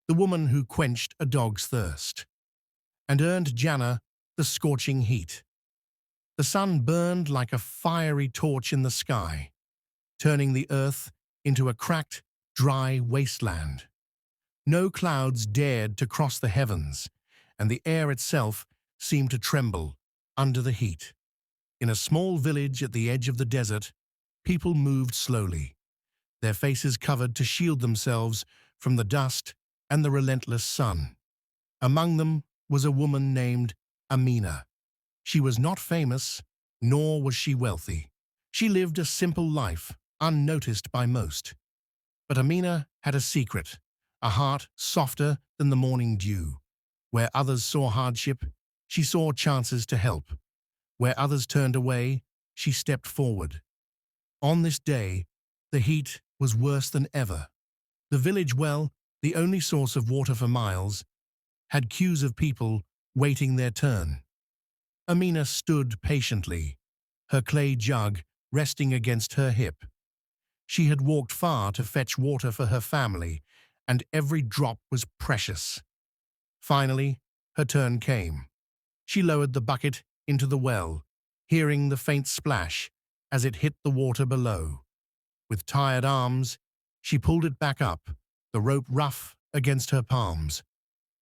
the woman who quenched a dog's thirst, and earned Jannah the scorching heat. The sun burned like a fiery torch in the sky, turning the earth into a cracked, dry wasteland. No clouds dared to cross the heavens, and the air itself seemed to tremble under the heat. In a small village at the edge of the desert, people moved slowly, their faces covered to shield themselves from the dust and the relentless sun. Among them was a woman named Amina. She was not famous, nor was she wealthy. She lived a simple life, unnoticed by most. But Amina had a secret, a heart softer than the morning dew. Where others saw hardship, she saw chances to help. Where others turned away, she stepped forward. On this day, the heat was worse than ever. The village well, the only source of water for miles, had queues of people waiting their turn. Amina stood patiently, her clay jug resting against her hip. She had walked far to fetch water for her family, and every drop was precious. Finally, her turn came. She lowered the bucket into the well, hearing the faint splash as it hit the water below. With tired arms, she pulled it back up, the rope rough against her palms.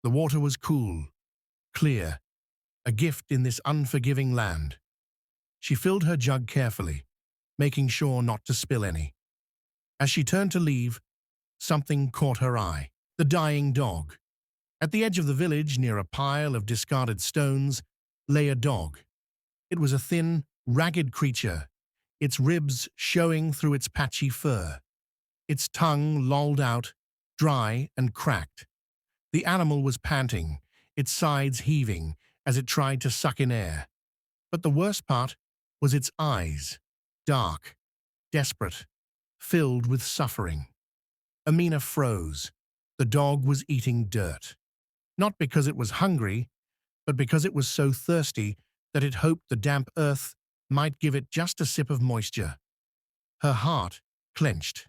The water was cool, clear, a gift in this unforgiving land. She filled her jug carefully, making sure not to spill any. As she turned to leave, something caught her eye: the dying dog. At the edge of the village, near a pile of discarded stones, lay a dog. It was a thin, ragged creature, its ribs showing through its patchy fur. Its tongue lolled out, dry and cracked. The animal was panting, its sides heaving as it tried to suck in air. But the worst part was its eyes, dark, desperate, filled with suffering. Amina froze. The dog was eating dirt. Not because it was hungry, but because it was so thirsty that it hoped the damp earth might give it just a sip of moisture. Her heart clenched.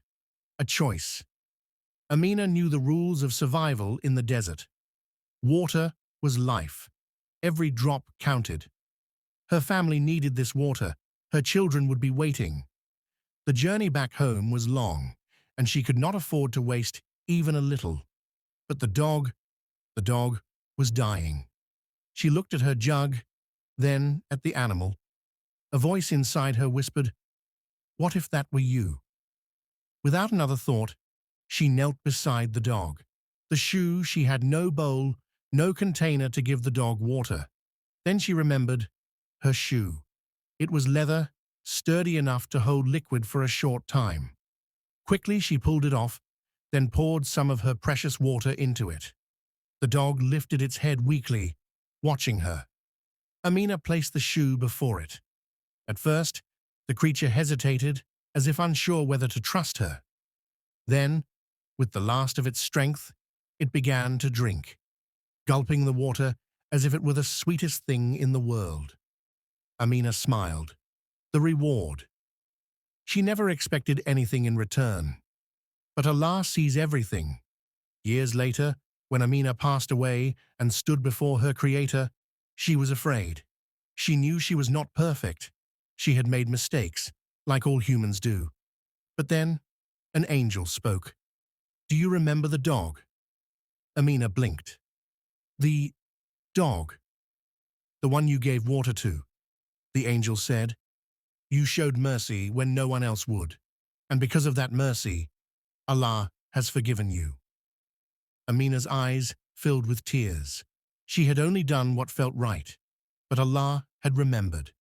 A choice. Amina knew the rules of survival in the desert. Water was life. Every drop counted. Her family needed this water. Her children would be waiting. The journey back home was long, and she could not afford to waste even a little. But the dog was dying. She looked at her jug, then at the animal. A voice inside her whispered, "What if that were you?" Without another thought, she knelt beside the dog. She had no bowl, no container to give the dog water. Then she remembered her shoe. It was leather, sturdy enough to hold liquid for a short time. Quickly she pulled it off, then poured some of her precious water into it. The dog lifted its head weakly, watching her. Amina placed the shoe before it. At first, the creature hesitated, as if unsure whether to trust her. Then, with the last of its strength, it began to drink, gulping the water as if it were the sweetest thing in the world. Amina smiled. The reward. She never expected anything in return. But Allah sees everything. Years later, when Amina passed away and stood before her Creator, she was afraid. She knew she was not perfect. She had made mistakes, like all humans do. But then, an angel spoke. "Do you remember the dog?" Amina blinked. "The dog. The one you gave water to," the angel said. "You showed mercy when no one else would. And because of that mercy, Allah has forgiven you." Amina's eyes filled with tears. She had only done what felt right, but Allah had remembered.